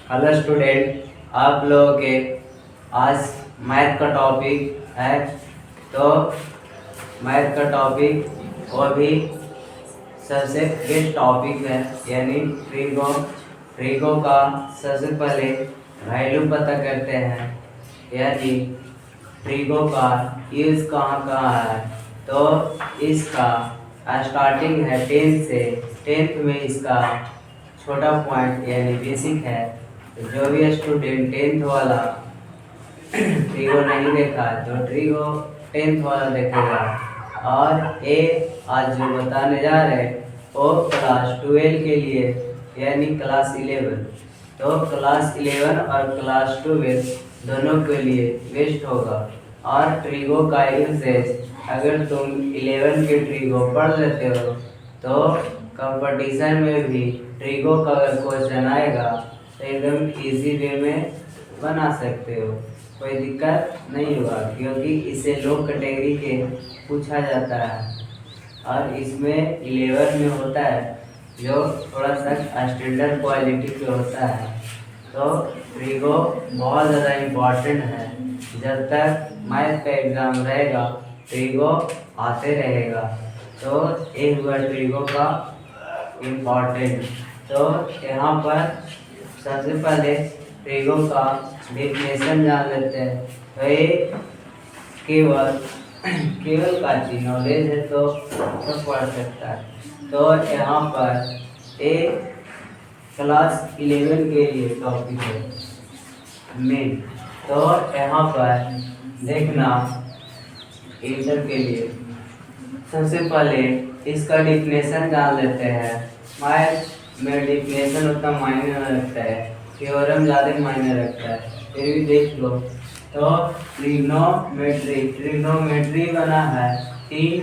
Hello student, आप लोगों के आज मैथ का टॉपिक है। तो मैथ का टॉपिक वो भी सबसे बेस्ट टॉपिक है, यानी ट्रिगो। ट्रिगो का सबसे पहले वैल्यू पता करते हैं, यानी ट्रिगो का यूज कहाँ कहाँ है। तो इसका स्टार्टिंग है 10 से। 10th में इसका छोटा पॉइंट यानी बेसिक है। तो जो भी स्टूडेंट 10th वाला ट्रिगो नहीं देखा तो ट्रिगो 10th वाला देखेगा। और ए आज जो बताने जा रहे हैं वो क्लास 12 के लिए, यानी क्लास 11। तो क्लास 11 और क्लास 12 दोनों के लिए बेस्ट होगा। और ट्रिगो का यूसेज अगर तुम 11 के ट्रिगो पढ़ लेते हो तो कंपटीशन में भी ट्रिगो का अगर क्वेश्चन आएगा तो एकदम इजी वे में बना सकते हो, कोई दिक्कत नहीं होगा, क्योंकि इसे लो कैटेगरी के पूछा जाता है। और इसमें 11 में होता है जो थोड़ा सा स्टैंडर्ड क्वालिटी पे होता है। तो ट्रिगो बहुत ज़्यादा इम्पॉर्टेंट है। जब तक मैथ का एग्ज़ाम रहेगा ट्रिगो आते रहेगा। तो ये हुआ ट्रिगो का इम्पॉर्टेंट। तो यहाँ पर सबसे पहले ट्रिगो का डेफिनेशन जान लेते हैं। तो ये केवल केवल का चीज नॉलेज है तो पढ़ सकता है। तो यहाँ पर एक क्लास 11 के लिए टॉपिक है मेन। तो यहाँ पर देखना इंटर के लिए सबसे पहले इसका डिफिनेशन जान लेते हैं। मैथ में डिफिनेशन उतना मायने नहीं रखता है, थ्योरम ज़्यादा मायने रखता है, फिर भी देख लो। तो ट्रिग्नोमेट्री बना है तीन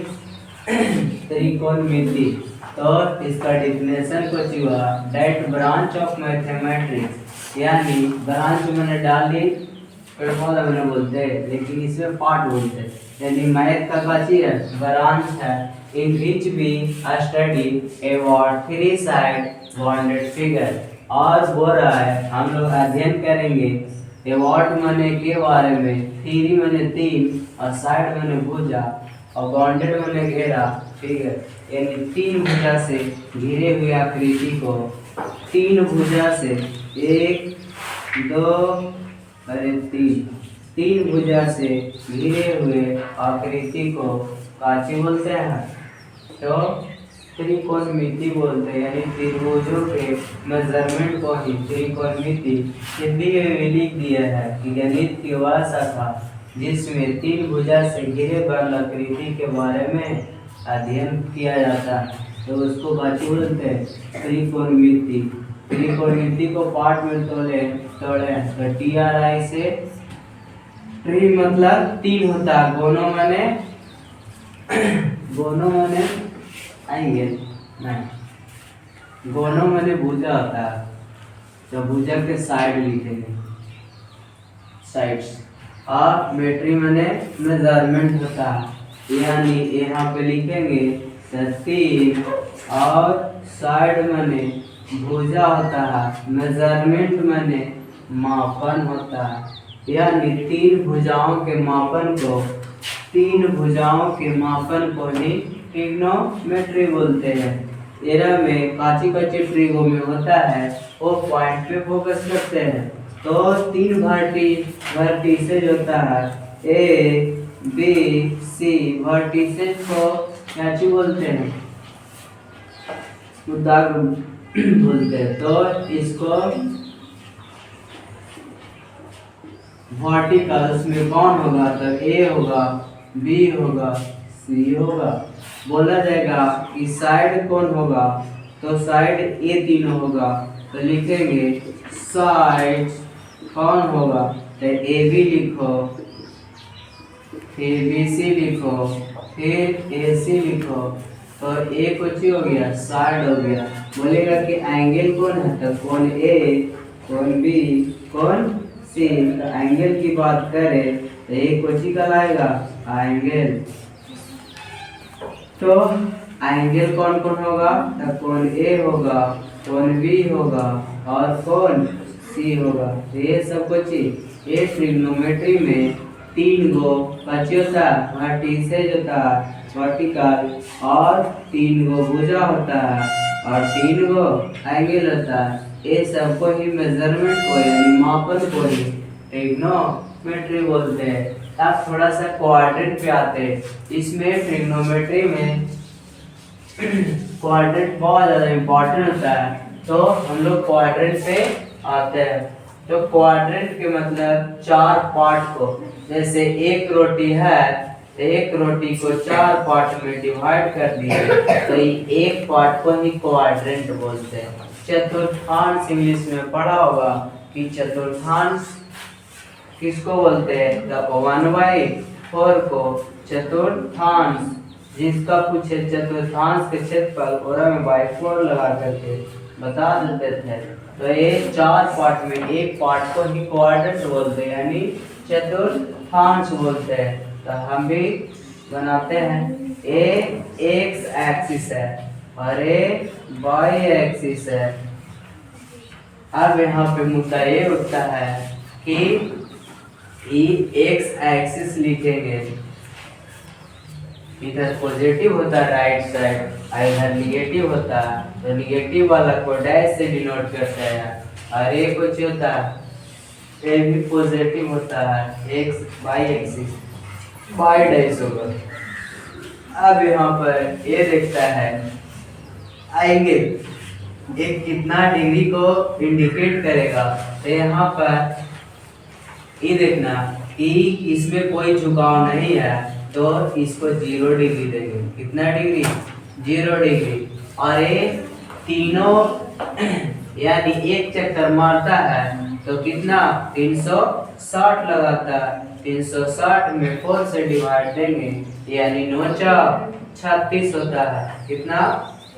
त्रिकोणमिति। तो इसका डिफिनेशन कुछ हुआ दैट ब्रांच ऑफ मैथमेटिक्स, यानी ब्रांच मैंने डाल दी पौधा मैंने बोलते हैं, लेकिन इसमें पार्ट बोलते हैं, यानी मैथ का काची है ब्रांच है इन विच भी study about three side bonded figure. और बोल रहा है हम लोग अध्ययन करेंगे अबाउट मने के बारे में, थ्री मने तीन और साइड मने भुजा और बॉन्डेड मने घेरा फिगर, यानी तीन भुजा से घिरे हुए आकृति को, तीन भुजा से एक दो अरे तीन भुजा से घिरे हुए आकृति को काची बोलते हैं। तो त्रिकोणमिति बोलते हैं, यानी त्रिभुजों के मेजरमेंट को ही त्रिकोणमिति हिंदी में भी लिख दिया है कि गणित की वह शाखा जिसमें तीन भुजा से घिरे बल आकृति के बारे में अध्ययन किया जाता है, तो उसको काची बोलते हैं त्रिकोणमिति। त्रिकोणमिति को पार्ट में तोड़े तो TRI से ट्री मतलब तीन होता है, गोनो मने आएंगे नहीं, गोनो मने भुजा होता है, तो भुजा के साइड लिखेंगे साइड्स। और मेट्री मने मेजरमेंट होता है, यानी यहाँ पे लिखेंगे 3 और साइड मने भुजा होता है, मेजरमेंट मने मापन होता है, यानी तीन भुजाओं के मापन को ही ट्रिग्नोमेट्री बोलते हैं। एरा में काची काची ट्रिगो में होता है वो पॉइंट पे फोकस करते हैं। तो तीन वर्टिसेज होता है ए बी सी, वर्टिसेज को क्या बोलते हैं बोलते हैं। तो इसको वर्टिकल उसमें कौन होगा, तो ए होगा, बी होगा, सी होगा। बोला जाएगा कि साइड कौन होगा, तो साइड ए तीनों होगा, तो लिखेंगे साइड कौन होगा, तो ए बी लिखो, फिर बी सी लिखो, फिर ए सी लिखो। तो ए कुछ हो गया साइड हो गया। बोलेगा कि एंगल कौन है, तो कौन ए, कौन बी, कौन सी। तो एंगल की बात करें तो ये कुछ ही कहलाएगा एंगल। तो एंगल कौन कौन होगा, तो कौन ए होगा, कौन बी होगा और कौन सी होगा। तो ये सब कुछ ये ट्रिग्नोमेट्री में 3 गो कच्ची होता है, वर्टिसेज होता है वर्टिकल, और 3 गो भुजा होता है, और 3 गो एंगल होता है। ये सबको ही मेजरमेंट को यानी मापन को ही ट्रिग्नोमेट्री बोलते हैं। अब थोड़ा सा क्वाड्रेंट पे आते हैं। इसमें ट्रिग्नोमेट्री में क्वाड्रेंट बहुत ज़्यादा इम्पोर्टेंट होता है। तो हम लोग क्वाड्रेंट पे आते हैं। तो क्वाड्रेंट के मतलब 4 पार्ट को, जैसे एक रोटी है तो एक रोटी को 4 पार्ट में डिवाइड कर दिए तो एक पार्ट को ही क्वाड्रेंट बोलते हैं। चतुर्थांश इंग्लिश में पढ़ा होगा कि चतुर्थांश किसको बोलते हैं? द 1/4 को चतुर्थांश, जिसका कुछ चतुर्थांश के क्षेत्रफल और में बाई 4 लगा करके बता देते थे। तो ये 4 पार्ट में एक पार्ट को ही क्वाड्रेंट बोलते हैं यानी चतुर्थांश बोलते हैं। तो हम भी बनाते हैं। ए एक्स एक्सिस है और ए वाई एक्सिस है। अब यहाँ पे मुद्दा ये उठता है कि एक्स एक्सिस लिखेंगे, इधर पॉजिटिव होता है राइट साइड, इधर निगेटिव होता है, तो निगेटिव वाला को डैश से डिनोट करते हैं, और ये कुछ होता है ये भी पॉजिटिव होता है, X Y axis Y dash होगा। अब यहाँ पर ये देखता है एंगल ये कितना डिग्री को इंडिकेट करेगा। तो यहाँ पर ये देखना कि इसमें कोई झुकाव नहीं है तो इसको 0 डिग्री देंगे। कितना डिग्री? 0 डिग्री। और ये तीनों यानी एक चक्कर मारता है तो कितना 360 लगाता है। 360 में 4 से डिवाइड देंगे यानी 9 चौक 36 होता है। कितना?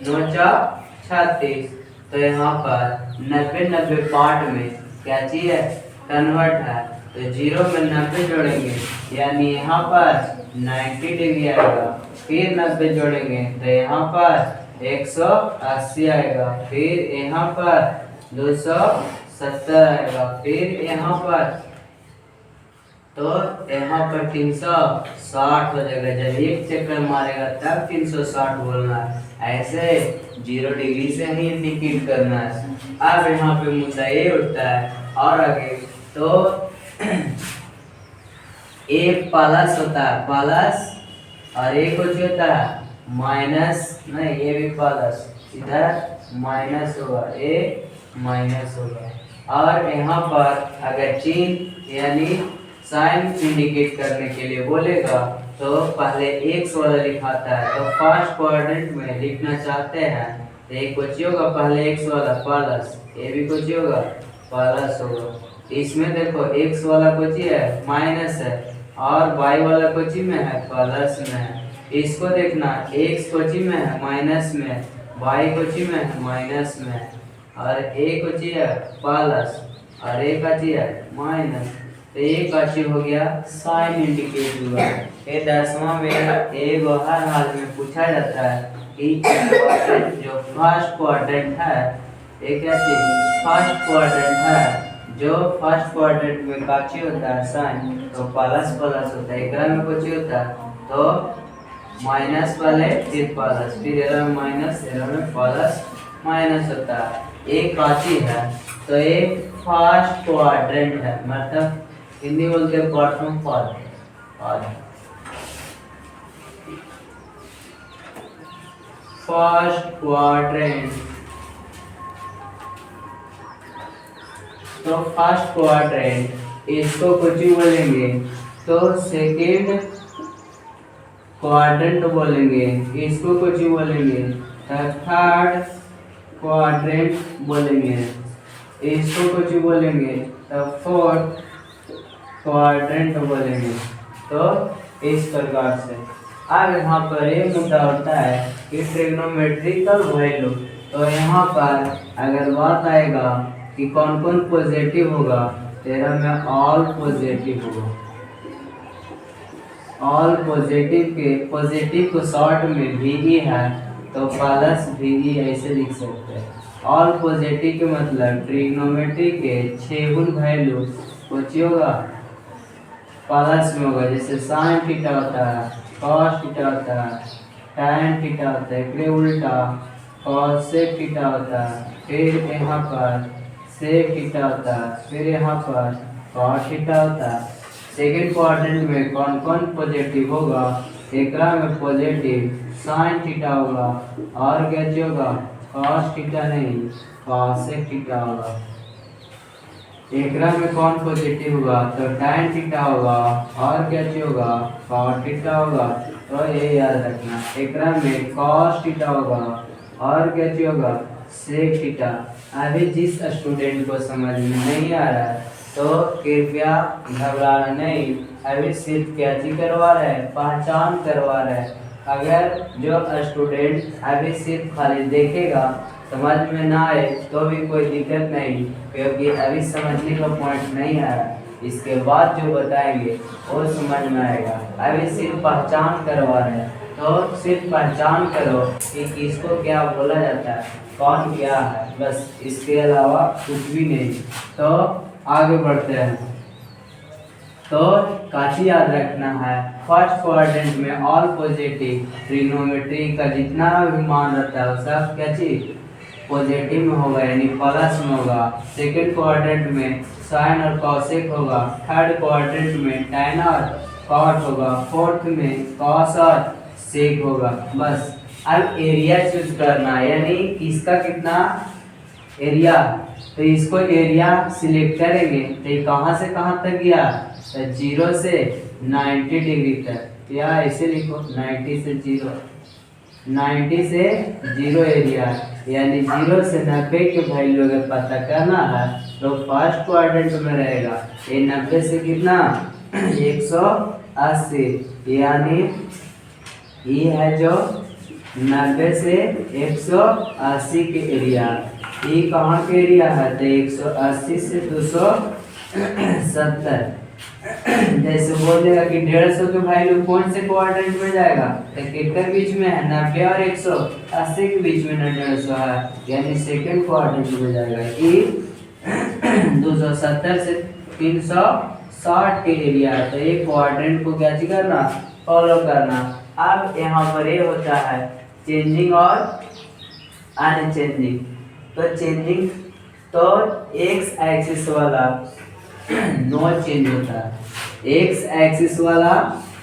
9 चौक 36। तो यहाँ पर 90 पार्ट में क्या चीज है? कन्वर्ट है। तो 0 में 90 जोड़ेंगे यानी यहाँ पर 90 डिग्री आएगा। फिर 90 जोड़ेंगे तो यहाँ पर 180 आएगा। फिर यहाँ पर 270 आएगा। फिर यहाँ पर तो यहाँ पर 360 हो जाएगा। जब एक चक्कर मारेगा तब 360 बोलना है, ऐसे 0 डिग्री से ही इंडिकेट करना है। अब यहाँ पे मुद्दा ये उठता है और आगे तो एक प्लस होता है प्लस, और एक कुछ होता है माइनस, नहीं ये भी प्लस, इधर माइनस होगा, ये माइनस होगा। और यहाँ पर अगर चिन्ह यानी साइन इंडिकेट करने के लिए बोलेगा तो पहले एक्स वाला लिखाता है। तो फर्स्ट क्वाड्रेंट में लिखना चाहते हैं तो एक कुछ होगा पहले एक्स वाला प्लस, ये भी कुछ होगा प्लस होगा। इसमें देखो एक्स वाला कुछ है माइनस है और वाई वाला कुछ में है प्लस में है। इसको देखना एक्स कुछ में है माइनस में, वाई कुछ में है माइनस में, और ए कुछ है प्लस और ए का है माइनस। तो ये काची हो गया साइन इंडिकेट हुआ। ये 10वां में एक हर हाल में पूछा जाता है कि जो फर्स्ट क्वाड्रेंट है ये क्या चीज फर्स्ट क्वाड्रेंट है, जो फर्स्ट क्वाड्रेंट में काची होता है साइन तो प्लस प्लस होता है। एक में कुछ होता है तो माइनस पहले फिर प्लस, फिर एरर में माइनस, एरर में प्लस माइनस होता है। एक काची है तो एक फर्स्ट क्वाड्रेंट है, मतलब हिंदी बोलते हैं प्रथम पद। फर्स्ट क्वाड्रेंट, तो फर्स्ट क्वाड्रेंट इसको कुछ ही बोलेंगे तो सेकेंड क्वाड्रेंट बोलेंगे, इसको कुछ ही बोलेंगे थर्ड क्वाड्रेंट बोलेंगे, इसको कुछ ही बोलेंगे तो फोर्थ क्वाड्रेंट बोलेंगे। तो इस प्रकार से अब यहाँ पर एक मुद्दा होता है कि ट्रिग्नोमेट्रिकल वैल्यू। तो यहाँ पर अगर बात आएगा कि कौन कौन पॉजिटिव होगा, 13 में ऑल पॉजिटिव होगा। ऑल पॉजिटिव के पॉजिटिव को शॉर्ट में VE है तो प्लस VE ऐसे लिख सकते हैं। ऑल पॉजिटिव के मतलब ट्रिग्नोमेट्री के 6 गुण वैल्यू कुछ होगा प्लस में होगा। जैसे साइन थीटा होता है, कॉस थीटा होता है, tan थीटा होता है, फिर उल्टा कॉसेक थीटा होता है, फिर यहाँ पर सेक थीटा होता है, फिर यहाँ पर कॉस थीटा होता है। सेकेंड क्वाड्रेंट में कौन कौन पॉजिटिव होगा? एक में पॉजिटिव साइन थीटा होगा और क्या होगा? कॉस थीटा नहीं, कॉसेक थीटा होगा। एक में कौन पॉजिटिव होगा? तो tan थीटा होगा और क्या होगा? cos थीटा होगा। तो ये याद रखना। एक में cos थीटा होगा और क्या होगा? sec theta. अभी जिस स्टूडेंट को समझ में नहीं आ रहा है तो कृपया घबराना नहीं, अभी सिर्फ क्या चीज करवा रहे हैं? पहचान करवा रहे हैं। अगर जो स्टूडेंट अभी सिर्फ खाली देखेगा, समझ में ना आए तो भी कोई दिक्कत नहीं, क्योंकि अभी समझने का पॉइंट नहीं आ रहा। इसके बाद जो बताएंगे वो समझ में आएगा। अभी सिर्फ पहचान करवा रहे हैं, तो सिर्फ पहचान करो कि किसको क्या बोला जाता है, कौन क्या है, बस इसके अलावा कुछ भी नहीं। तो आगे बढ़ते हैं। तो काची याद रखना है, फर्स्ट क्वाड्रेंट में ऑल पॉजिटिव ट्रिग्नोमेट्री का जितना भी मान रहता है वो सब क्या चीज पॉजिटिव में होगा, यानी प्लस में होगा। सेकेंड क्वाड्रेंट में साइन और कॉसेक होगा। थर्ड क्वाड्रेंट में tan और कॉट होगा। फोर्थ में कॉस और सेक होगा। बस अब एरिया चूज करना है, यानी इसका कितना एरिया, तो इसको एरिया सिलेक्ट करेंगे। तो ये कहाँ से कहाँ तक गया? तो 0 से 90 डिग्री तक, या ऐसे लिखो 90 से 0, 90 से 0 एरिया, यानी 0 से 90 के वैल्यू अगर पता करना है तो फर्स्ट क्वाड्रेंट में रहेगा। ये 90 से कितना 180, यानी ये है जो 90 से 180 के एरिया। ये कहाँ के एरिया है? तो 180 से 270। जैसे बोलेगा कि 150 के वैल्यू कौन से क्वाड्रेंट में जाएगा? तो कितने बीच में है? 90 और 180 के बीच में 150 है, यानी सेकंड क्वाड्रेंट में जाएगा। ये 270 से 360 के एरिया है। तो ये क्वाड्रेंट को क्या करना? फॉलो करना। अब यहाँ पर ये होता है चेंजिंग और अनचेंजिंग। तो चेंजिंग तो एक्स एक्सिस वाला नो चेंज होता है, एक्स एक्सिस वाला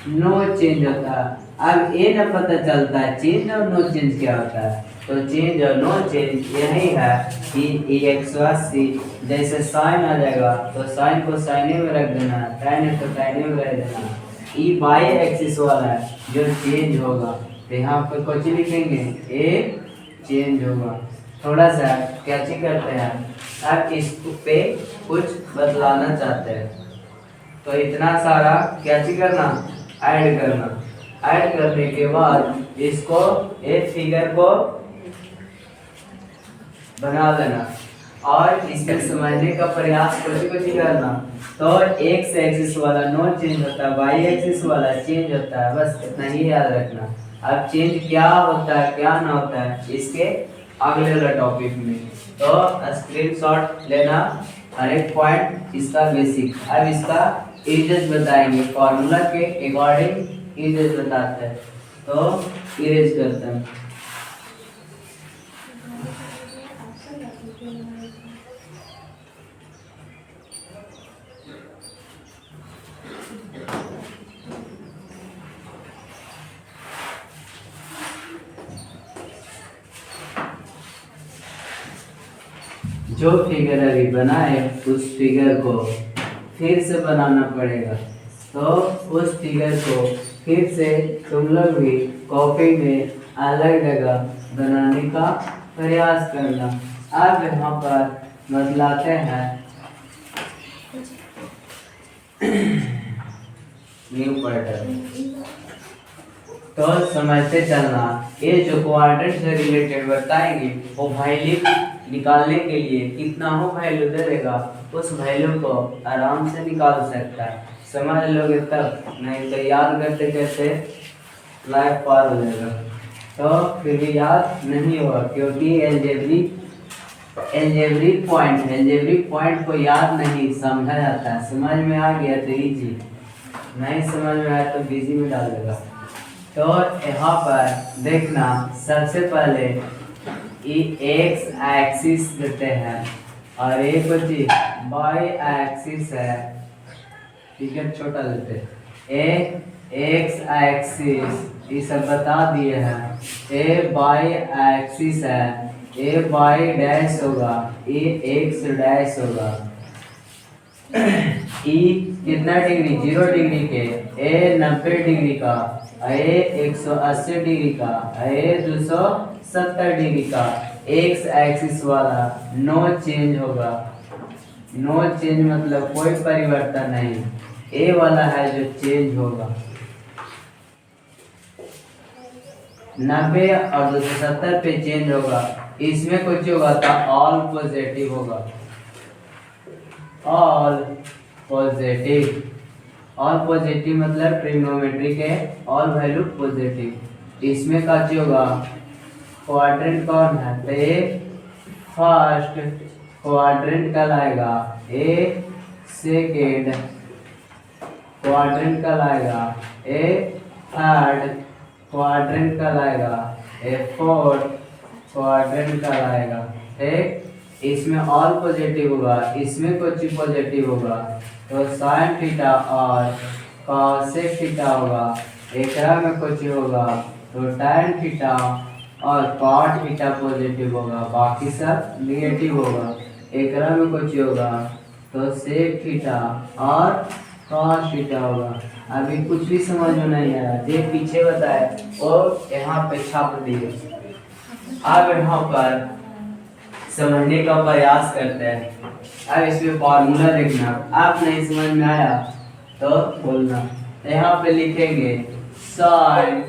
नो चेंज होता है। अब ये ना पता चलता है चेंज और नो चेंज क्या होता है। तो चेंज और नो चेंज यही है कि 180 जैसे साइन आ जाएगा तो साइन को साइने में रख देना, tan है तो tan में रख देना। ये बाई एक्सिस वाला है जो चेंज होगा, तो यहाँ पर कुछ लिखेंगे ए चेंज होगा। थोड़ा सा कैची करते हैं, अब इस पे कुछ बदलाना चाहते हैं तो इतना सारा कैची करना, ऐड करना। ऐड करने के बाद इसको एक फिगर को बना देना और इसमें समझने का प्रयास कुछ करना। तो एक्स एक्सिस वाला नो चेंज होता है, वाई एक्सिस वाला चेंज होता है, बस इतना ही याद रखना। अब चेंज क्या होता है क्या ना होता है इसके अगले वाला टॉपिक में, तो स्क्रीनशॉट लेना हर एक पॉइंट इसका बेसिक। अब इसका इरेज बताएंगे, फॉर्मूला के अकॉर्डिंग इरेज बताते हैं। तो इरेज करते हैं। जो फिगर अभी बनाए उस फिगर को फिर से बनाना पड़ेगा। तो उस फिगर को फिर से तुम लोग भी कॉपी में अलग जगह बनाने का प्रयास करना। अब यहाँ पर बतलाते हैं न्यू पैटर्न। तो समझते चलना, ये जो क्वाड्रेंट से रिलेटेड बताएंगे वो वैल्यू निकालने के लिए कितना हो वैल्यू दे देगा, उस वैल्यू को आराम से निकाल सकता है। समझ लोगे तब, नहीं तो याद करते करते लाइफ पार हो जाएगा। तो फिर भी याद नहीं होगा क्योंकि एलजेब्रिक एल्जेब्रिक पॉइंट को याद नहीं समझा जाता है। समझ में आ गया तो इजी, नहीं समझ में आया तो बिजी में डाल देगा। तो यहाँ पर देखना, सबसे पहले एक्स एक्सिस देते हैं और एक बची वाई एक्सिस है, ठीक है, छोटा लेते हैं। एक्स एक्सिस ये सब बता दिए हैं। ए वाई एक्सिस है, ए वाई डैश होगा, ए एक्स डैश होगा। ई कितना डिग्री, 0 डिग्री के, ए 90 डिग्री का, ए 180 डिग्री का, ए 270 डिग्री का। एक्स एक्सिस वाला नो चेंज होगा, नो चेंज मतलब कोई परिवर्तन नहीं। ए वाला है जो चेंज होगा। 90 और 270 पे चेंज होगा। इसमें कुछ होगा तो ऑल पॉजिटिव होगा, ऑल पॉजिटिव। ऑल पॉजिटिव मतलब ट्रिग्नोमेट्री के ऑल वैल्यू पॉजिटिव। इसमें का होगा क्वाड्रेंट कौन है, तो ए फर्स्ट क्वाड्रेंट कहलाएगा, ए सेकेंड क्वाड्रेंट कहलाएगा, ए थर्ड क्वाड्रेंट कहलाएगा, ए फोर्थ क्वाड्रेंट कहलाएगा। ठीक, इसमें ऑल पॉजिटिव होगा, इसमें कुछ पॉजिटिव होगा तो साइन थीटा और कॉसेक थीटा होगा। एकरा में कुछ होगा तो टैन थीटा और कॉट थीटा पॉजिटिव होगा, बाकी सब नेगेटिव होगा। एकरा में कुछ होगा तो सेक थीटा और कॉस थीटा होगा। अभी कुछ भी समझ में नहीं आया, जो पीछे बताए वो यहाँ पे छाप दिए। अब यहाँ पर समझने का प्रयास करते हैं। अब इसमें फॉर्मूला देखना, आप नहीं समझ में आया तो बोलना। यहाँ पे लिखेंगे sine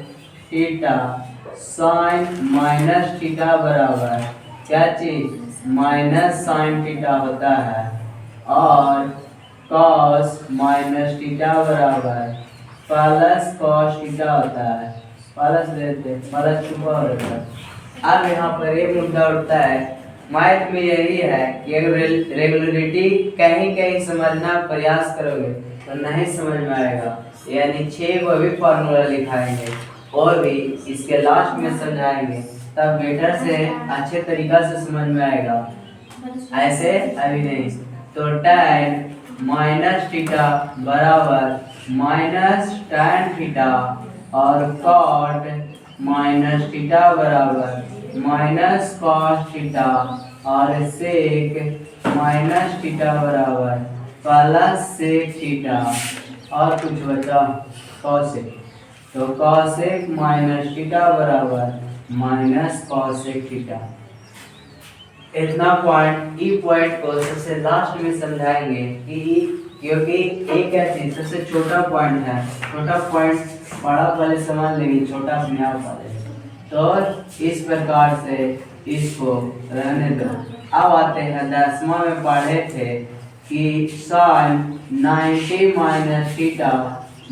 theta, sine minus theta बराबर क्या चीज, माइनस साइन थीटा होता है, और कॉस माइनस थीटा बराबर प्लस कॉस थीटा होता है। प्लस लेते प्लस छुपा होता है। अब यहाँ पर एक मुद्दा उठता है, मैथ में यही है कि अगर रेगुलरिटी कहीं कहीं समझना प्रयास करोगे तो नहीं समझ में आएगा। यानी 6 को भी फार्मूला लिखाएंगे और भी इसके लास्ट में समझाएंगे, तब बेटर से अच्छे तरीका से समझ में आएगा, ऐसे अभी नहीं। तो tan माइनस थीटा बराबर माइनस tan थीटा और cot माइनस थीटा बराबर माइनस कॉस थीटा और सेक माइनस थीटा बराबर प्लस सेक थीटा और कुछ बचा कॉसेक, तो कॉसेक माइनस थीटा बराबर माइनस कॉसेक थीटा। इतना पॉइंट, ई पॉइंट को सबसे लास्ट में समझाएंगे क्योंकि एक ऐसी सबसे छोटा पॉइंट है। छोटा पॉइंट बड़ा पहले समझ लेंगे, छोटा अपने आप आ जाएगा। तो इस प्रकार से इसको रहने दो। अब आते हैं 10वां में पढ़े थे कि साइन 90 माइनस थीटा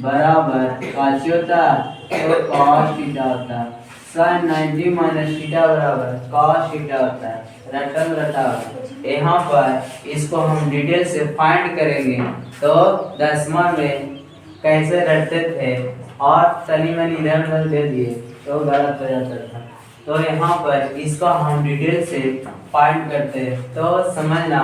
बराबर काची होता है, तो कॉस थीटा होता है। साइन 90 माइनस थीटा बराबर कॉस थीटा होता है। रटन रटा यहाँ पर इसको हम डिटेल से फाइंड करेंगे। तो 10वां में कैसे रटते थे और तनी मनी इधर उधर दे दिए तो गलत हो जाता था। तो यहाँ पर इसको हम डिटेल से फाइंड करते हैं। तो समझना,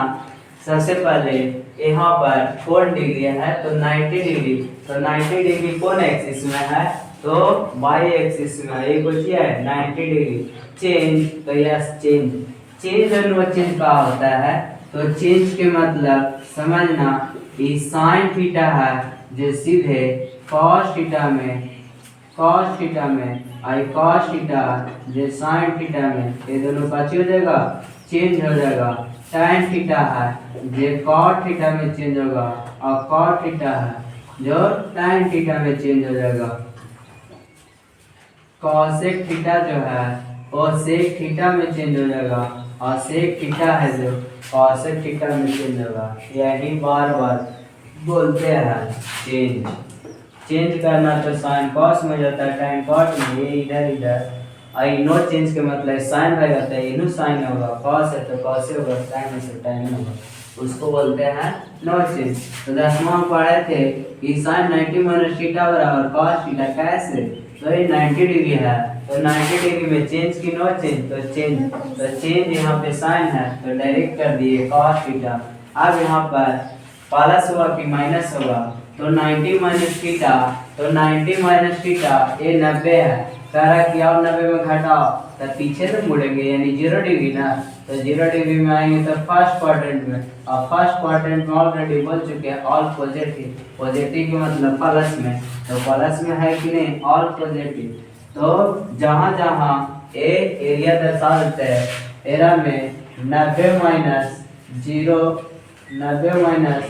सबसे पहले यहाँ पर कौन डिग्री है, तो 90 डिग्री। तो 90 डिग्री कौन एक्सिस में है, तो वाई एक्सिस में है। ये कुछ है 90 डिग्री। चेंज, तो यस चेंज। चेंज और नो चेंज का होता है, तो चेंज के मतलब समझना, ये साइन थीटा है जो सीधे कॉस थीटा में, कॉस थीटा में आई कॉस थीटा जो साइन थीटा में, ये दोनों का हो जाएगा, चेंज हो जाएगा। tan थीटा है जो cot थीटा में चेंज होगा और cot थीटा है जो tan थीटा में चेंज हो जाएगा। cosec थीटा जो है वो sec थीटा में चेंज हो जाएगा और sec थीटा है जो cosec थीटा में चेंज होगा। यही बार बार बोलते हैं चेंज। चेंज करना तो साइन कॉस में जाता है, tan कॉट में, ये इधर इधर और नो चेंज के मतलब साइन रहेगा तो इनू साइन होगा, कॉस है तो कॉस होगा, साइन है तो टाइन होगा, उसको बोलते हैं नो चेंज। तो 10वां में पढ़े थे कि साइन 90 माइनस थीटा बराबर कॉस थीटा, कैसे? तो ये 90 डिग्री है तो 90 डिग्री में चेंज की नो चेंज, तो चेंज यहाँ पे साइन है तो डायरेक्ट कर दिए कॉस थीटा। अब यहाँ पर प्लस हुआ कि माइनस होगा, तो 90 माइनस थीटा, तो 90 माइनस थीटा ये 90 है, कह रहा है कि और 90 में घटाओ तो पीछे तो मुड़ेंगे यानी 0 डिग्री ना, तो 0 डिग्री में आएंगे तो फर्स्ट क्वाड्रेंट में, और फर्स्ट क्वाड्रेंट में ऑलरेडी बोल चुके हैं ऑल पॉजिटिव, पॉजिटिव के मतलब प्लस में, तो प्लस में है कि नहीं ऑल पॉजिटिव। तो जहां जहां ए एरिया दर्शा देते हैं, एरा में 90 माइनस 0, 90 माइनस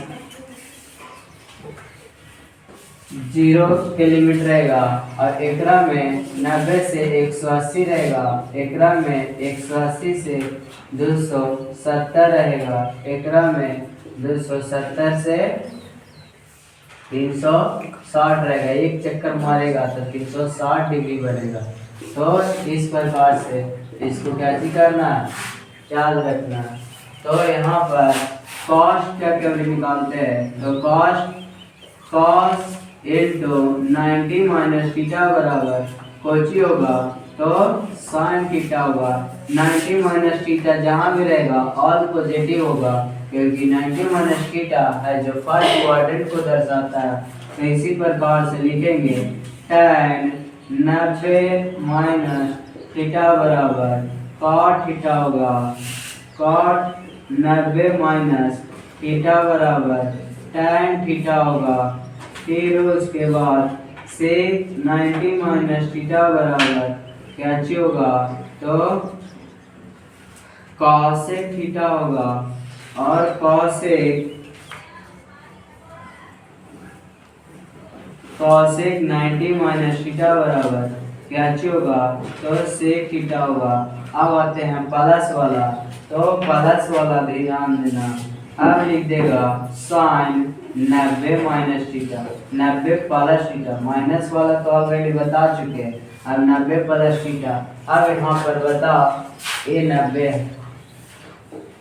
0 के लिमिट रहेगा, और एकरा में 90 से 180 रहेगा, एकरा में 180 से 270 रहेगा, एकरा में 270 से 360 रहेगा, एक चक्कर मारेगा तो 360 डिग्री बनेगा। तो इस प्रकार से इसको कैसे करना है, ख्याल रखना। तो यहाँ पर कॉस्ट क्या क्या निकालते हैं, तो कॉस इंटू 90 माइनस थीटा बराबर कोची होगा, तो साइन थीटा होगा। 90 माइनस थीटा जहाँ भी रहेगा ऑल पॉजिटिव होगा, क्योंकि 90 माइनस थीटा है जो फर्स्ट क्वाड्रेंट को दर्शाता है। तो इसी प्रकार से लिखेंगे tan 90 माइनस थीटा बराबर कॉट थीटा होगा, कॉट 90 माइनस थीटा बराबर tan थीटा होगा। फिर उसके बाद से 90 माइनस थीटा बराबर क्या होगा, तो कॉसेक थीटा होगा, और कॉसेक 90 माइनस थीटा बराबर क्या होगा, तो सेक थीटा होगा। अब आते हैं प्लस वाला, तो प्लस वाला ध्यान देना। अब लिख देगा sine 90 minus theta, 90 plus theta, minus वाला तो ऑलरेडी बता चुके हैं, अब 90 प्लस थीटा। अब यहाँ पर बता ये 90 है,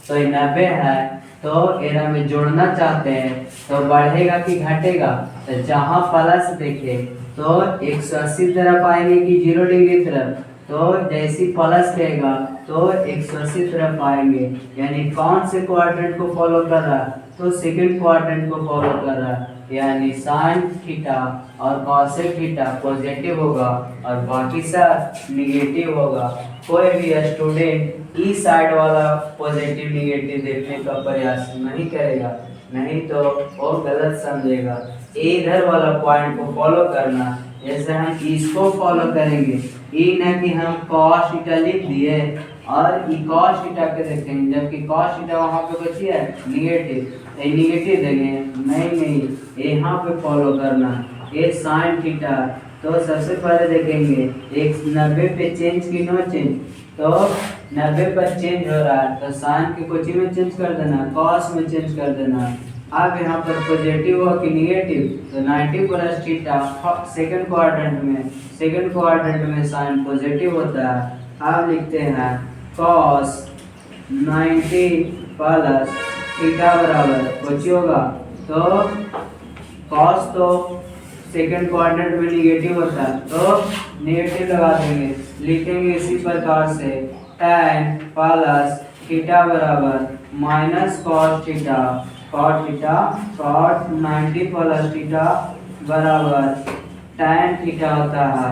तो ये 90 है, तो एरा में जोड़ना चाहते हैं तो बढ़ेगा कि घटेगा, तो जहाँ प्लस देखे तो 180 तरफ आएंगे कि 0 डिग्री तरफ, तो जैसी प्लस रहेगा तो 180 तरफ आएंगे, यानी कौन से क्वाड्रेंट को फॉलो कर रहा है, तो सेकंड क्वाड्रेंट को फॉलो कर रहा है, यानी साइन थीटा और कॉसेक थीटा पॉजिटिव होगा और बाकी सब निगेटिव होगा। कोई भी स्टूडेंट इस साइड वाला पॉजिटिव निगेटिव देखने का प्रयास नहीं करेगा, नहीं तो वो गलत समझेगा। इधर वाला पॉइंट को फॉलो करना, जैसे हम इसको फॉलो करेंगे, ये न कि हम cos थीटा लिख दिए और ये cos थीटा के देखेंगे, जबकि cos थीटा वहाँ पे बची है निगेटिव, निगेटिव देंगे, नहीं यहाँ पे फॉलो करना। ये साइन थीटा, तो सबसे पहले देखेंगे एक 90 पे चेंज की नो चेंज, तो 90 पर चेंज हो रहा है तो साइन के कोची में चेंज कर देना, कॉस में चेंज कर देना। अब यहाँ पर पॉजिटिव हुआ कि निगेटिव, तो 90 प्लस थीटा सेकंड क्वाड्रेंट में साइन पॉजिटिव होता है। अब लिखते हैं कॉस 90 प्लस थीटा बराबर कुछ होगा, तो कॉस तो सेकंड क्वाड्रेंट में निगेटिव होता है तो नेगेटिव लगा देंगे, लिखेंगे इसी प्रकार से tan प्लस थीटा बराबर minus cos theta, cot 90 plus theta बराबर tan थीटा होता है।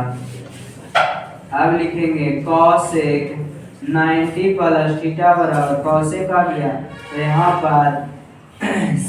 अब लिखेंगे कॉसेक 90 प्लस थीटा बराबर, कॉसेक आ गया तो यहाँ पर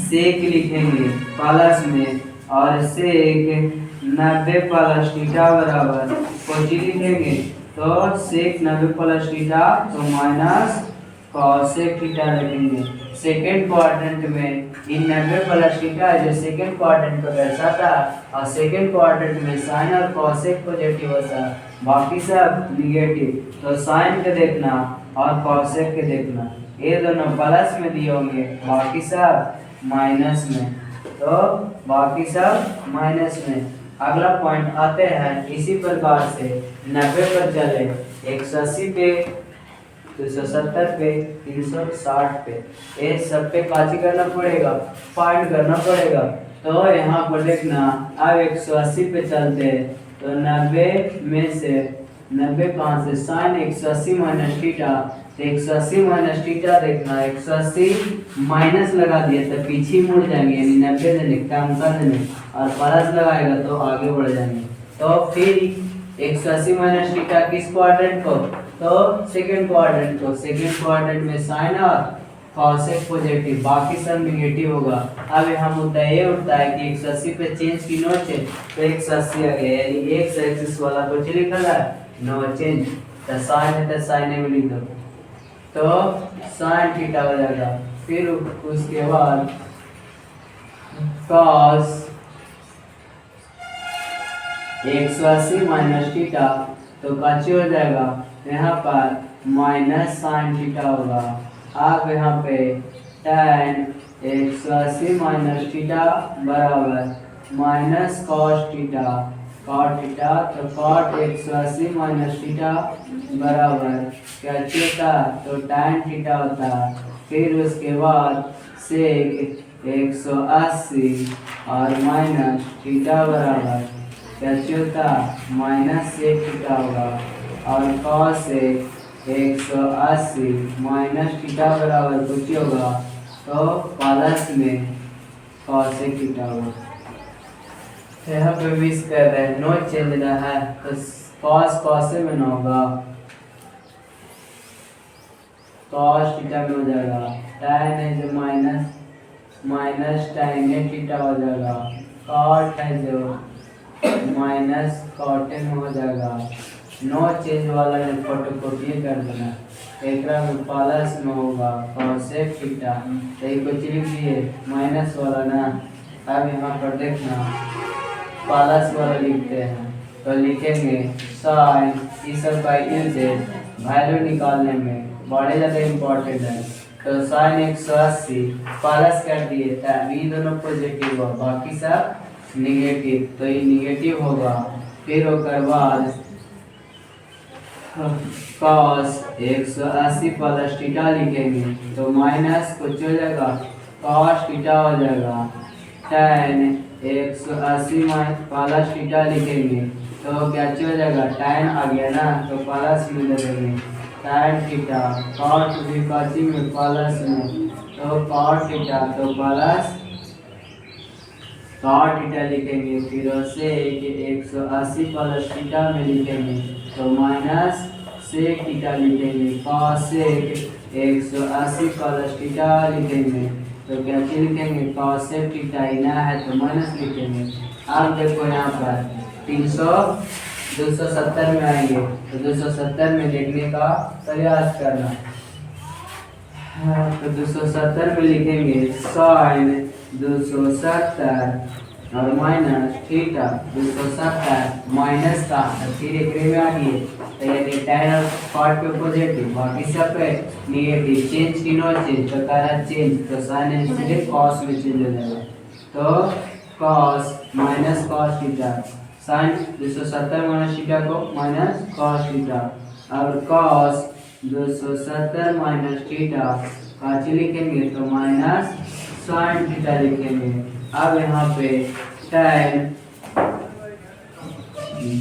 सेक लिखेंगे प्लस में, और सेक 90 प्लस थीटा बराबर कुछ लिखेंगे, तो सेक 90 प्लस थीटा तो माइनस कॉसेक थीटा लिखेंगे। सेकेंड क्वाड्रेंट में इन 90 प्लस थीटा जो सेकेंड क्वाड्रेंट को दर्शाता है, और सेकेंड क्वाड्रेंट में साइन और कॉसेक पॉजिटिव होता है, बाकी सब निगेटिव, तो साइन के देखना और कॉसेक के देखना, ये दोनों प्लस में दिए होंगे, बाकी सब माइनस में, तो बाकी सब माइनस में। अगला पॉइंट आते हैं इसी प्रकार से 90 पर चले, 180 पे, 270 पे, 360 पे, ये सब पे काची करना पड़ेगा, फाइंड करना पड़ेगा। तो यहाँ पर देखना, अब 180 पे चलते हैं तो 90 में से 90 कहाँ से, साइन 180 माइनस थीटा, तो 180 माइनस थीटा देखना, 180 माइनस लगा दिया तो पीछे मुड़ जाएंगे, यानी 90 देने कम कर देने, और प्लस लगाएगा तो आगे बढ़ जाएंगे। तो फिर 180 माइनस थीटा किस क्वाड्रेंट को, तो सेकंड क्वाड्रेंट को, सेकंड क्वाड्रेंट में साइन और कॉसेक पॉजिटिव, बाकी सब नेगेटिव होगा। अब यहाँ मुद्दा ये उठता है कि 180 पे चेंज की नो चेंज, तो 180 आ गया, यानी एक्स एक्सिस वाला कुछ लिखा है नो चेंज, तो साइन है तो साइन में लिख दो, तो साइन थीटा हो जाएगा। फिर उसके बाद कॉस 180 माइनस थीटा, तो काची हो जाएगा, यहाँ पर माइनस साइन थीटा होगा। अब यहाँ पे tan 180 माइनस थीटा बराबर minus cos theta, cot theta, तो कॉट 180 माइनस थीटा बराबर क्या होता, तो tan थीटा होता। फिर उसके बाद सेक 180 और माइनस थीटा बराबर क्या होता, माइनस सेक थीटा होगा, और कॉस 180 माइनस थीटा बराबर कुछ होगा, तो प्लस में कॉसेक थीटा होगा। यहाँ पे विश कर रहे हैं, नो चेंज रहा है, तो कॉस कॉसे में ना होगा, कॉस थीटा में हो जाएगा, tan है जो माइनस माइनस tan है थीटा हो जाएगा, कॉट है जो माइनस कॉटे में हो जाएगा। नो चेंज वाला ने फोटोकॉपी कर देना, एक में प्लस में होगा कॉसेक थीटा, तो ये कुछ लिख दिए माइनस वाला ना। अब यहाँ पर देखना प्लस वाला लिखते हैं, तो लिखेंगे साइन, इस सब का यूजेज वैल्यू निकालने में बड़े ज़्यादा इम्पोर्टेंट है, तो साइन 180 प्लस कर दिए तभी दोनों पॉजिटिव हो, बाकी सब निगेटिव, तो ये निगेटिव होगा। फिर उसके बाद कॉस 180 प्लस थीटा लिखेंगे, तो माइनस कुछ हो जाएगा, कॉस थीटा हो जाएगा, tan 180 प्लस थीटा लिखेंगे, तो क्या हो जाएगा, tan आ गया ना, तो प्लस में दे देंगे, tan थीटा, कॉट भी काची में प्लस में, तो कॉट थीटा, तो प्लस कॉट थीटा लिखेंगे, फिर से 180 प्लस थीटा में लिखेंगे, तो माइनस सेक थीटा लिखेंगे, कॉसेक 180 प्लस थीटा लिखेंगे, तो क्या लिखेंगे, कॉसेक थीटा ही ना है तो माइनस लिखेंगे। अब देखो यहाँ पर 270 में आएंगे, तो 270 में लिखने का प्रयास करना, तो 270 में लिखेंगे साइन 270 और माइनस थीटा 270 माइनस का, फिर एक में आ गई, तो यानी tan और कॉट पे पॉजिटिव, बाकी सब पे नेगेटिव, चेंज की नो चेंज, तो करा चेंज, तो साइन इसलिए कॉस में चेंज हो जाएगा, तो cos minus cos theta, sine 270 minus theta को माइनस कॉस थीटा, और कॉस 270 माइनस थीटा काची लिखेंगे, तो माइनस साइन थीटा लिखेंगे। अब यहाँ पे tan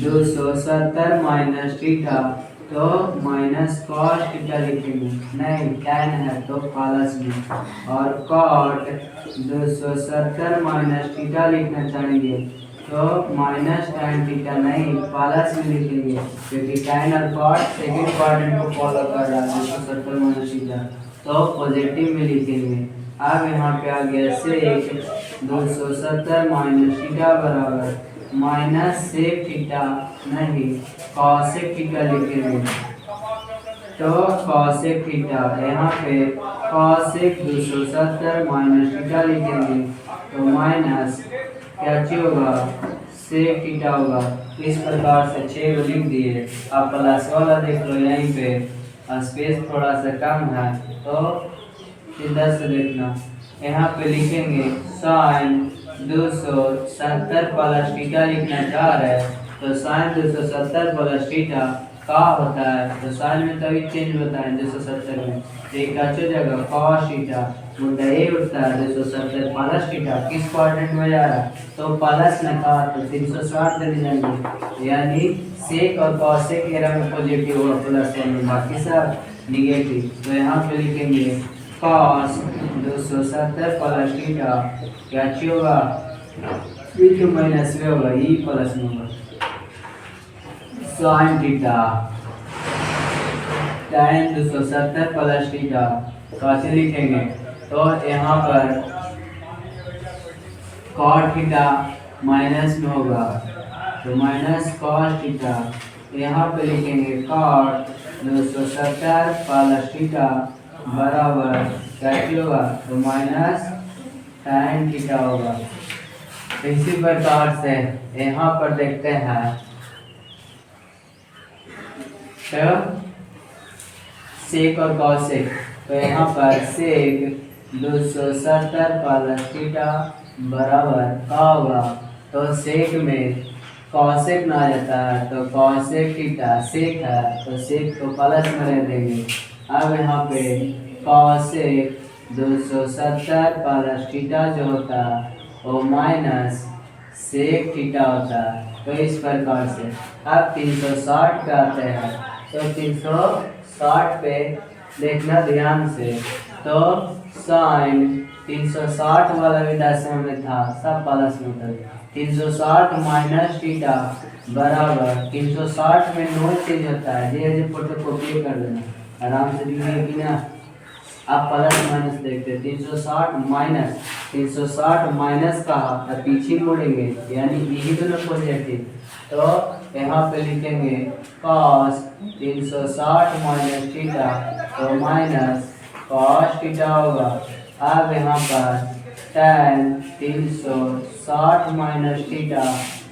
270 माइनस थीटा, तो माइनस कॉस थीटा लिखेंगे, नहीं tan है तो प्लस में, और कॉट 270 माइनस थीटा लिखना चाहेंगे, तो माइनस tan थीटा नहीं प्लस में लिखेंगे, क्योंकि tan और कॉट सेकेंड क्वाड्रेंट को फॉलो कर रहा है, 270 माइनस थीटा, तो पॉजिटिव में लिखेंगे। अब यहाँ पे आ गया सेक 270 माइनस थीटा बराबर माइनस सेक थीटा नहीं कॉसेक थीटा लिखेंगे, तो कॉसेक थीटा, यहाँ पे कॉसेक 270 माइनस थीटा लिखेंगे, तो माइनस क्या होगा, सेक थीटा होगा। इस प्रकार से 6 लिख दिए। आप प्लस वाला देख लो, यहीं पे स्पेस थोड़ा सा कम है, तो सीधा से देखना, यहाँ पे लिखेंगे साइन 270 प्लस थीटा लिखना चाह रहे हैं, तो साइन 270 प्लस थीटा का होता है तो साइन में तभी चेंज होता है 270 में। तो एक अच्छी जगह कॉस थीटा मुद्दा ये उठता है 270 प्लस थीटा किस क्वाड्रेंट में जा रहा है तो प्लस में था तो 360 चले जाएंगे, यानी सेक और कॉसेक एरर में पॉजिटिव और प्लस में बाकी सब निगेटिव। तो यहाँ पे लिखेंगे कॉस 270 प्लस थीटा क्या होगा तो माइनस में होगा ई प्लस में होगा sine theta tan 270 plus theta कैसे लिखेंगे तो यहाँ पर cot थीटा माइनस में होगा तो माइनस cos थीटा, यहाँ पे लिखेंगे cot 270 प्लस थीटा बराबर क्या होगा तो माइनस tan थीटा होगा। इसी प्रकार से यहाँ पर देखते हैं तो सेक और कॉसेक, तो यहाँ पर सेक 270 प्लस थीटा बराबर का होगा तो सेक में कॉसेक ना जाता है तो कॉसेक थीटा सेक है तो सेक को प्लस में रह देंगे। अब यहाँ पे कॉसेक 270 प्लस थीटा जो होता है वो माइनस सेक थीटा होता है। तो इस प्रकार से अब 360 पे आते हैं तो 360 पे देखना ध्यान से तो साइन 360 वाला भी दशमलव में था सब प्लस में था 360 माइनस थीटा बराबर 360 में नोट चेंज होता है ये फोटो कॉपी कर देना आराम से लिखिए कि ना। आप प्लस माइनस देखते 360 माइनस कहा तो पीछे मुड़ेंगे यानी यही दोनों पॉजिटिव। तो यहाँ पे लिखेंगे cos 360 माइनस थीटा तो माइनस cos थीटा होगा। अब यहाँ पर tan 360 माइनस थीटा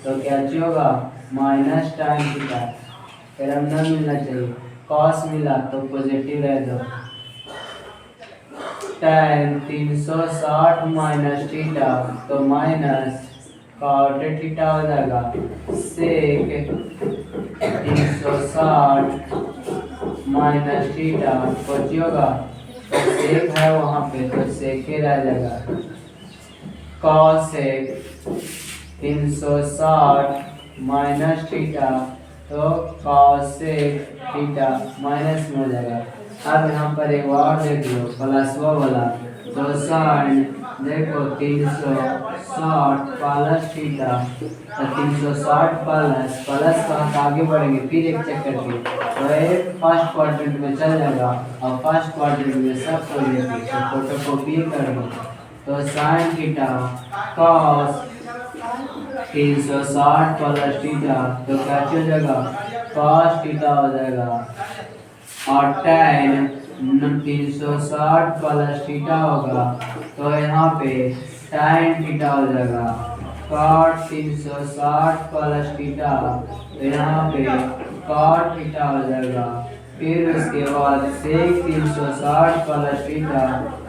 तो क्या होगा माइनस tan थीटा, फिर हम न मिलना चाहिए cos मिला तो पॉजिटिव रह दो tan 360 माइनस थीटा तो माइनस cot थीटा हो जाएगा सेक 360 माइनस थीटा कुछ होगा तो सेक है वहाँ पे तो सेक ही रह जाएगा cosec 360 माइनस थीटा तो cosec थीटा माइनस में हो जाएगा। अब यहाँ पर एक और देख लो प्लस वाला तो साइन देखो 360 प्लस थीटा तो 360 प्लस का आगे बढ़ेंगे फिर एक चेक करके तो ये फर्स्ट क्वाड्रेंट में चल जाएगा और फर्स्ट क्वाड्रेंट में सब पॉजिटिव तो फोटोकॉपी करेंगे तो sine theta cos 360 plus theta तो क्या हो जाएगा cos थीटा हो जाएगा और tan 360 प्लस थीटा होगा तो यहाँ पे tan थीटा हो जाएगा cot 360 प्लस थीटा तो यहाँ पे cot थीटा हो जाएगा। फिर उसके बाद sec 360 प्लस थीटा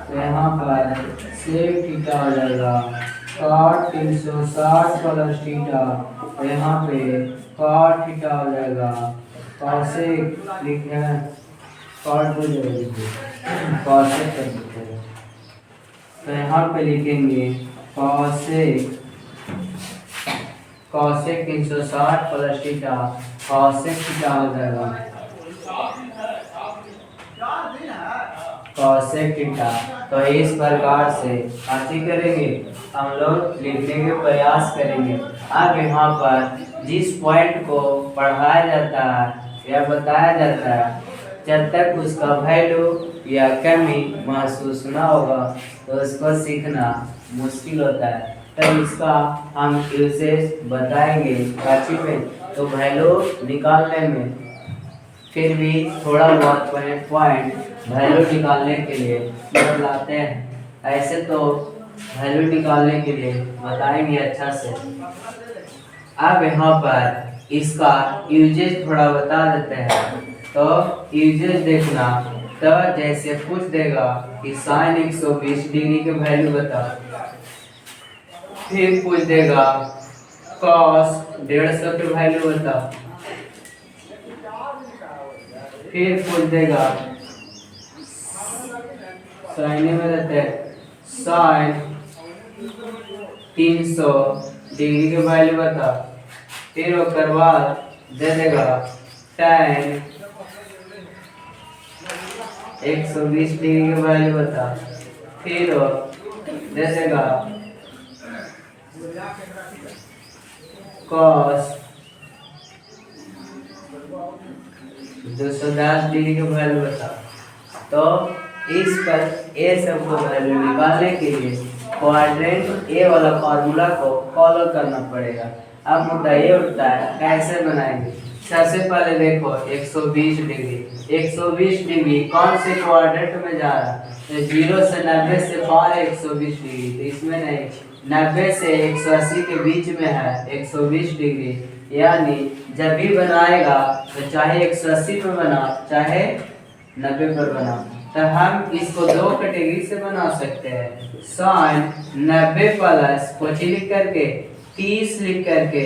तो यहाँ पर sec थीटा हो जाएगा cot 360 प्लस थीटा तो यहाँ पे cot थीटा हो जाएगा cosec लिखना है कॉट हो जाएगी कॉसेक कर देते हैं तो यहाँ पे लिखेंगे cosec 360 plus theta cosec theta हो जाएगा कॉसेक थीटा। तो इस प्रकार से ऐसे करेंगे हम लोग लिखने के प्रयास करेंगे। अब यहाँ पर जिस पॉइंट को पढ़ाया जाता है या बताया जाता है जब तक उसका वैल्यू या कमी महसूस ना होगा तो उसको सीखना मुश्किल होता है। तब इसका हम यूसेज बताएंगे काफी में तो वैल्यू निकालने में फिर भी थोड़ा बहुत पॉइंट वैल्यू निकालने के लिए बतलाते हैं। ऐसे तो वैल्यू निकालने के लिए बताएंगे अच्छा से। अब यहाँ पर इसका यूजेज थोड़ा बता देते हैं तो यूजेज देखना तो जैसे पूछ देगा कि साइन 120 डिग्री के वैल्यू बता, फिर पूछ देगा कॉस 150 के वैल्यू बता, फिर पूछ देगा साइन में रहते हैं साइन 300 डिग्री के वैल्यू बता। फिर ओकर बाद दे देगा tan 120 डिग्री के वैल्यू बता। फिर दे देगा cos 210 डिग्री के वैल्यू बता। तो इस पर ए सब को वैल्यू निकालने के लिए क्वाड्रेंट ए वाला फार्मूला को फॉलो करना पड़ेगा। अब मुद्दा ये उठता है कैसे बनाएंगे। सबसे पहले देखो 120 डिग्री कौन से क्वाड्रेंट में जा रहा है, तो 0 से 90 से पार है 120 डिग्री, तो इसमें नहीं 90 से 180 के बीच में है 120 डिग्री। यानी जब भी बनाएगा तो चाहे 180 पर बना चाहे 90 पर बना, तो हम इसको दो कैटेगरी से बना सकते हैं। साइन 90 प्लस कुछ लिख करके 30 लिख करके,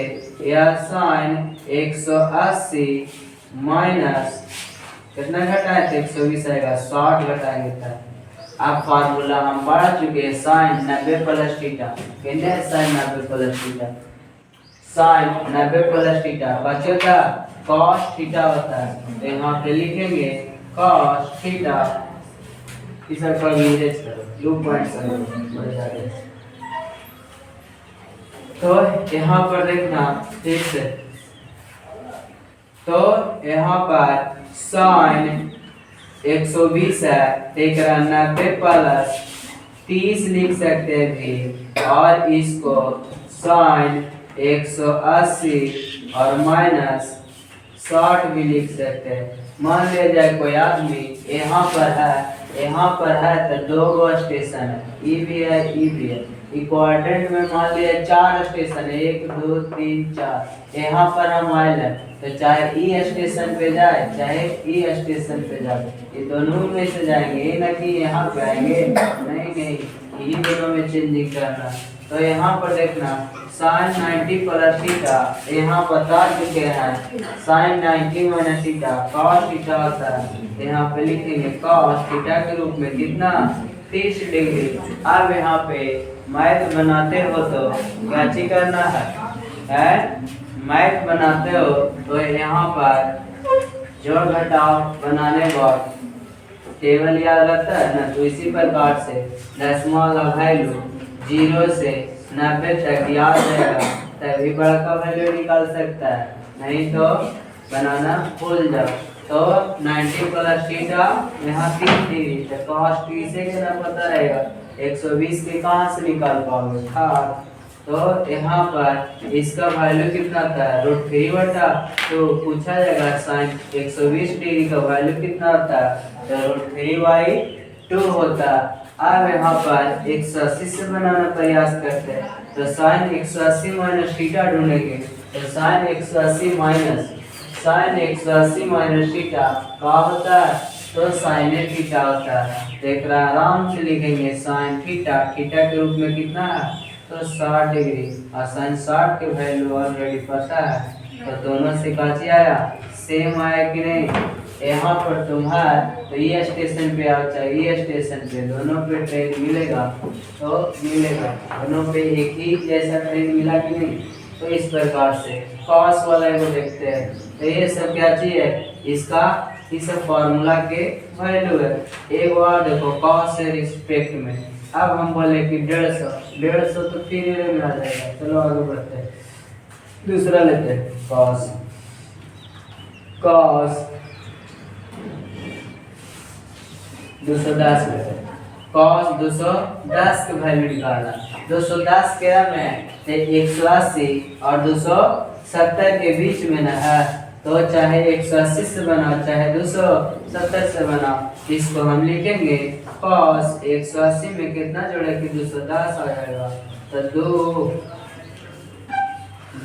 या साइन 180 माइनस कितना घटाए तो 120 आएगा, 60 घटाएंगे तब। अब फार्मूला हम पढ़ चुके हैं साइन 90 प्लस थीटा। कितने sine 90 plus theta, sine 90 plus theta बचेगा कॉस थीटा होता है, तो यहाँ पे लिखेंगे कॉस थीटा। इस पर यूजेज करो 2.7 तो यहाँ पर देखना ठीक से, तो यहाँ पर साइन 120 है, एक 90 प्लस 30 लिख सकते हैं भी, और इसको साइन 180 और माइनस 60 भी लिख सकते हैं। मान लिया जाए कोई आदमी यहाँ पर है तो दो गो स्टेशन है, ई भी है ई भी है। क्वाड्रेंट में मान लिया 4 स्टेशन है, 1 2 3 4। यहाँ पर हम आए हैं तो चाहे ई स्टेशन पे जाए चाहे ई स्टेशन पे जाए, ये दोनों में से जाएंगे, ये ना कि यहाँ पे आएंगे, नहीं यही दोनों में चेंजिंग करना। तो यहाँ पर देखना साइन 90 प्लस थीटा यहाँ बता चुके हैं, sine 90 minus theta cos theta होता है। यहाँ पे लिखेंगे कॉस थीटा के रूप में कितना 30 डिग्री। अब यहाँ पे मैथ बनाते हो तो क्या चीज करना है मैथ बनाते हो तो यहाँ पर जोड़ घटाव बनाने बाद टेबल याद रहता है ना, तो इसी प्रकार से दशमलव वैल्यू 0 से 90 तक याद रहेगा, तभी बड़ा का वैल्यू निकाल सकता है, नहीं तो बनाना भूल जाओ। तो 90 प्लस थीटा यहाँ 30 डिग्री, तो कॉस 30 से कितना पता रहेगा, 120 के कहाँ से निकाल पाओगे हाँ। तो यहाँ पर इसका वैल्यू कितना था √3 बटा, तो पूछा जाएगा साइन 120 डिग्री का वैल्यू कितना होता है, तो √3/2 होता है। अब यहाँ पर 180 से बनाना प्रयास करते हैं, तो साइन 180 माइनस थीटा ढूंढेंगे, तो साइन 180 माइनस थीटा क्या होता है, तो साइन थीटा होता है। देख रहा आराम से लिखेंगे साइन थीटा, थीटा के रूप में कितना है तो 60 डिग्री, और साइन 60 के वैल्यू ऑलरेडी पता है, तो दोनों से काची आया सेम आया कि नहीं। यहाँ पर तुम्हारा तो ये स्टेशन पे आओ चाहे ये स्टेशन पे, दोनों पे ट्रेन मिलेगा तो मिलेगा, दोनों पे एक ही जैसा ट्रेन मिला कि नहीं। तो इस प्रकार से कॉस वाला को देखते हैं, तो ये सब क्या चीज है, इसका इस फार्मूला के वैल्यू है। एक बार देखो कॉस से रिस्पेक्ट में, अब हम बोले कि 150 तो फिर में आ जाएगा। चलो आगे बढ़ते हैं, दूसरा लेते हैं कॉस 210 लेते हैं। कॉस 210 के वैल्यू निकालना, 210 के में 180 और 270 के बीच में ना है, तो चाहे 180 से बनाओ चाहे 270 से बनाओ, इसको हम लिखेंगे कॉस 180 में कितना जोड़े कि 210 आ जाएगा, तो 2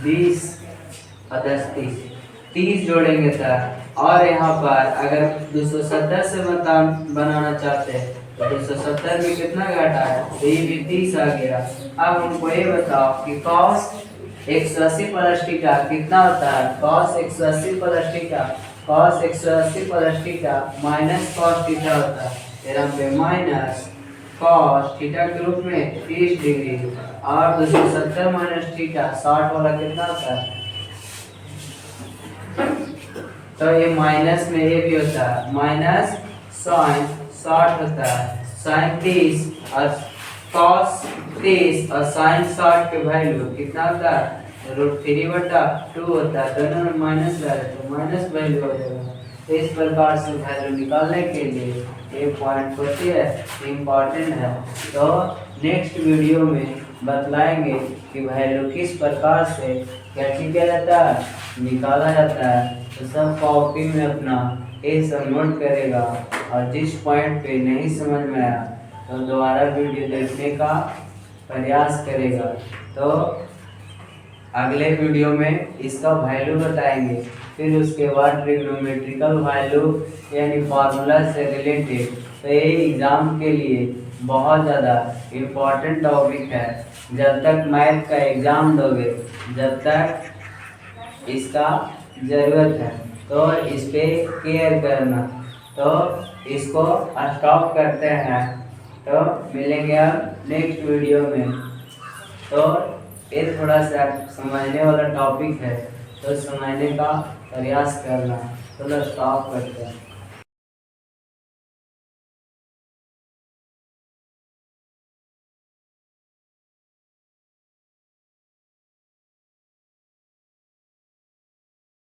20 और 10 30 जोड़ेंगे सर। और यहाँ पर अगर 270 से बनाना चाहते हैं तो 270 में कितना घटा है, तो ये भी 30 आ गया। अब हमको ये बताओ कि कॉस 180 प्लस थीटा कितना होता है, cos 180 plus theta cos 180 plus theta minus cos theta होता है, यहाँ पे माइनस कॉस थीटा के रूप में 30 डिग्री और 270 माइनस थीटा 60 वाला कितना होता है, तो ये माइनस में ये भी होता है, माइनस साइन 60 होता है, साइन 30 और कॉस 30 और साइन 60 के वैल्यू कितना होता है, √3/2 होता है, दोनों में माइनस है तो माइनस वैल्यू हो जाएगा। तो इस प्रकार से वैल्यू निकालने के लिए ये पॉइंट होती है, इम्पॉर्टेंट है। तो नेक्स्ट वीडियो में बतलाएंगे कि वैल्यू किस प्रकार से क्या किया जाता है, निकाला जाता है। तो सब कॉपी में अपना ये सब नोट करेगा और जिस पॉइंट पे नहीं समझ में आया तो दोबारा वीडियो देखने का प्रयास करेगा। तो अगले वीडियो में इसका वैल्यू बताएंगे, फिर उसके बाद ट्रिग्नोमेट्रिकल वैल्यू यानी फार्मूला से रिलेटेड। तो ये एग्ज़ाम के लिए बहुत ज़्यादा इम्पोर्टेंट टॉपिक है। जब तक मैथ का एग्ज़ाम दोगे जब तक इसका ज़रूरत है, तो इस पर केयर करना। तो इसको स्टॉप करते हैं, तो मिलेंगे अब नेक्स्ट वीडियो में। तो ये थोड़ा सा समझने वाला टॉपिक है, तो समझने का प्रयास करना। चलो स्टॉप करते हैं।